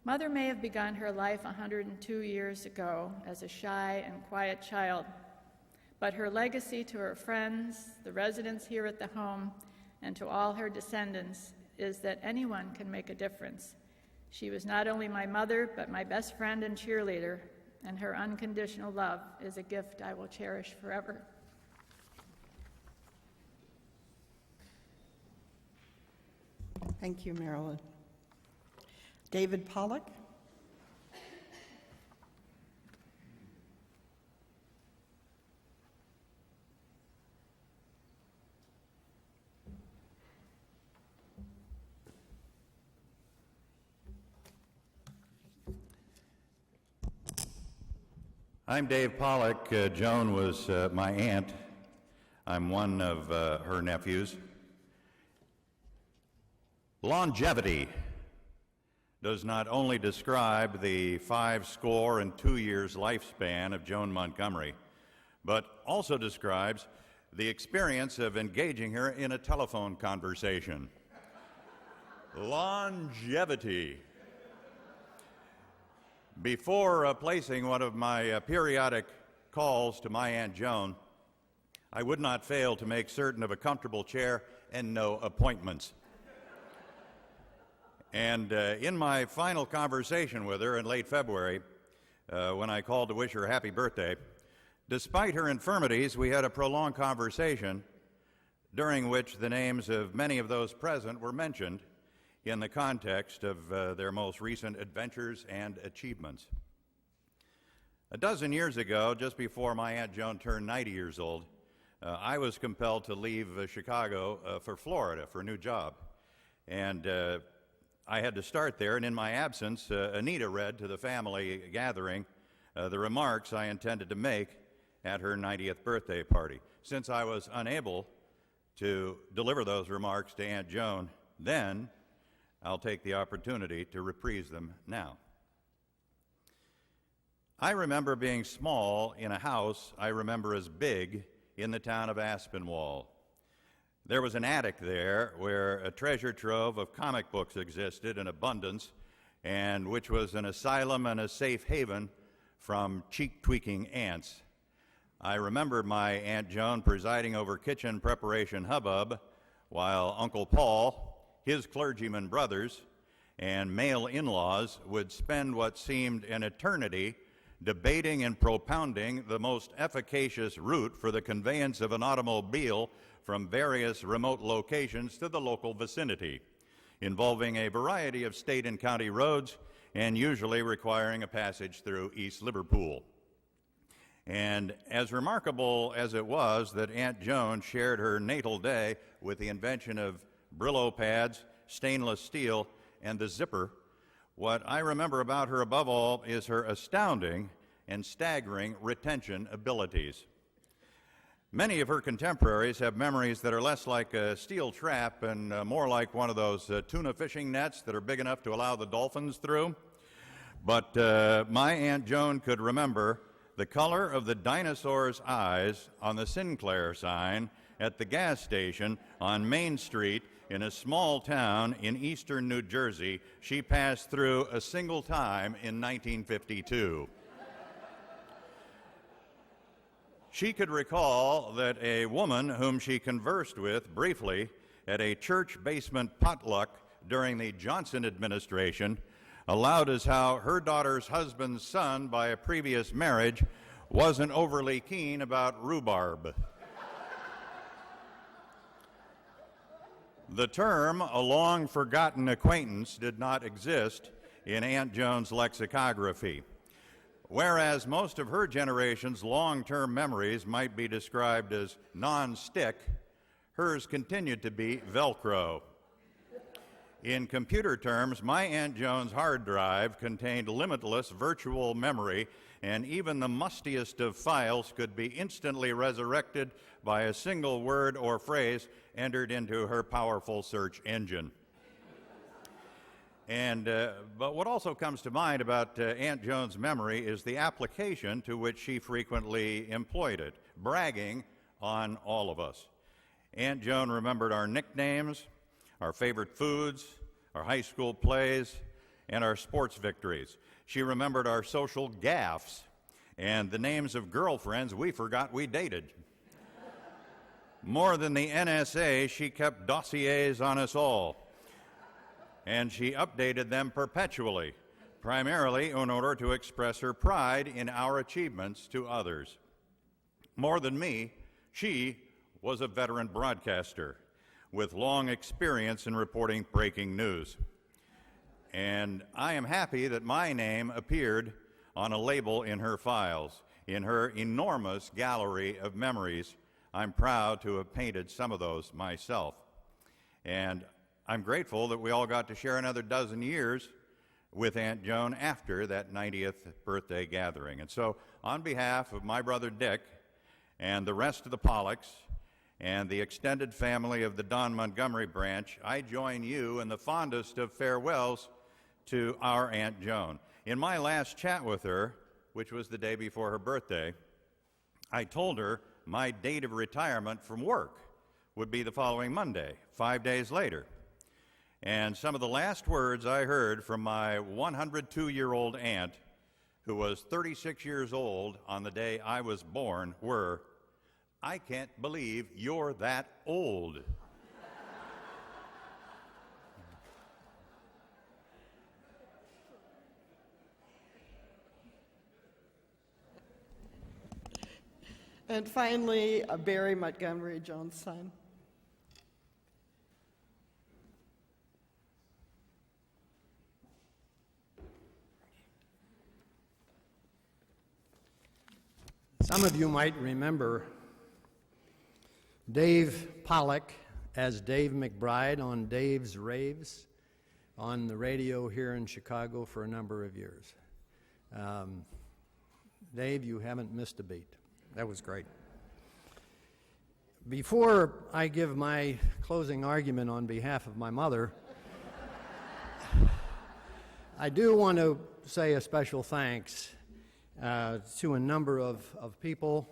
Mother may have begun her life 102 years ago as a shy and quiet child, but her legacy to her friends, the residents here at the home, and to all her descendants is that anyone can make a difference. She was not only my mother, but my best friend and cheerleader, and her unconditional love is a gift I will cherish forever. Thank you, Marilyn. David Pollock. I'm Dave Pollock. Joan was my aunt. I'm one of her nephews. Longevity does not only describe the 62 years lifespan of Joan Montgomery, but also describes the experience of engaging her in a telephone conversation. Longevity. Before placing one of my periodic calls to my Aunt Joan, I would not fail to make certain of a comfortable chair and no appointments. And in my final conversation with her in late February, when I called to wish her happy birthday, despite her infirmities, we had a prolonged conversation during which the names of many of those present were mentioned in the context of their most recent adventures and achievements. A dozen years ago, just before my Aunt Joan turned 90 years old, I was compelled to leave Chicago for Florida for a new job. And I had to start there, and in my absence, Anita read to the family gathering the remarks I intended to make at her 90th birthday party. Since I was unable to deliver those remarks to Aunt Joan then, I'll take the opportunity to reprise them now. I remember being small in a house I remember as big in the town of Aspinwall. There was an attic there where a treasure trove of comic books existed in abundance, and which was an asylum and a safe haven from cheek-tweaking ants. I remember my Aunt Joan presiding over kitchen preparation hubbub while Uncle Paul, his clergyman brothers, and male in-laws would spend what seemed an eternity debating and propounding the most efficacious route for the conveyance of an automobile from various remote locations to the local vicinity, involving a variety of state and county roads and usually requiring a passage through East Liverpool. And as remarkable as it was that Aunt Joan shared her natal day with the invention of Brillo pads, stainless steel, and the zipper, what I remember about her above all is her astounding and staggering retention abilities. Many of her contemporaries have memories that are less like a steel trap and more like one of those tuna fishing nets that are big enough to allow the dolphins through. But my Aunt Joan could remember the color of the dinosaur's eyes on the Sinclair sign at the gas station on Main Street in a small town in eastern New Jersey she passed through a single time in 1952. She could recall that a woman whom she conversed with briefly at a church basement potluck during the Johnson administration allowed us how her daughter's husband's son by a previous marriage wasn't overly keen about rhubarb. The term a long-forgotten acquaintance did not exist in Aunt Joan's lexicography. Whereas most of her generation's long-term memories might be described as non-stick, hers continued to be Velcro. In computer terms, my Aunt Joan's hard drive contained limitless virtual memory, and even the mustiest of files could be instantly resurrected by a single word or phrase entered into her powerful search engine. But what also comes to mind about Aunt Joan's memory is the application to which she frequently employed it, bragging on all of us. Aunt Joan remembered our nicknames, our favorite foods, our high school plays, and our sports victories. She remembered our social gaffes and the names of girlfriends we forgot we dated. More than the NSA, she kept dossiers on us all, and she updated them perpetually, primarily in order to express her pride in our achievements to others. More than me, she was a veteran broadcaster with long experience in reporting breaking news. And I am happy that my name appeared on a label in her files. In her enormous gallery of memories, I'm proud to have painted some of those myself. And I'm grateful that we all got to share another dozen years with Aunt Joan after that 90th birthday gathering. And so, on behalf of my brother Dick and the rest of the Pollocks and the extended family of the Don Montgomery branch, I join you in the fondest of farewells to our Aunt Joan. In my last chat with her, which was the day before her birthday, I told her my date of retirement from work would be the following Monday, 5 days later. And some of the last words I heard from my 102-year-old aunt, who was 36 years old on the day I was born, were, "I can't believe you're that old." And finally, Barry Montgomery, Joan's son. Some of you might remember Dave Pollock as Dave McBride on Dave's Raves on the radio here in Chicago for a number of years. Dave, you haven't missed a beat. That was great. Before I give my closing argument on behalf of my mother, I do want to say a special thanks to a number of people.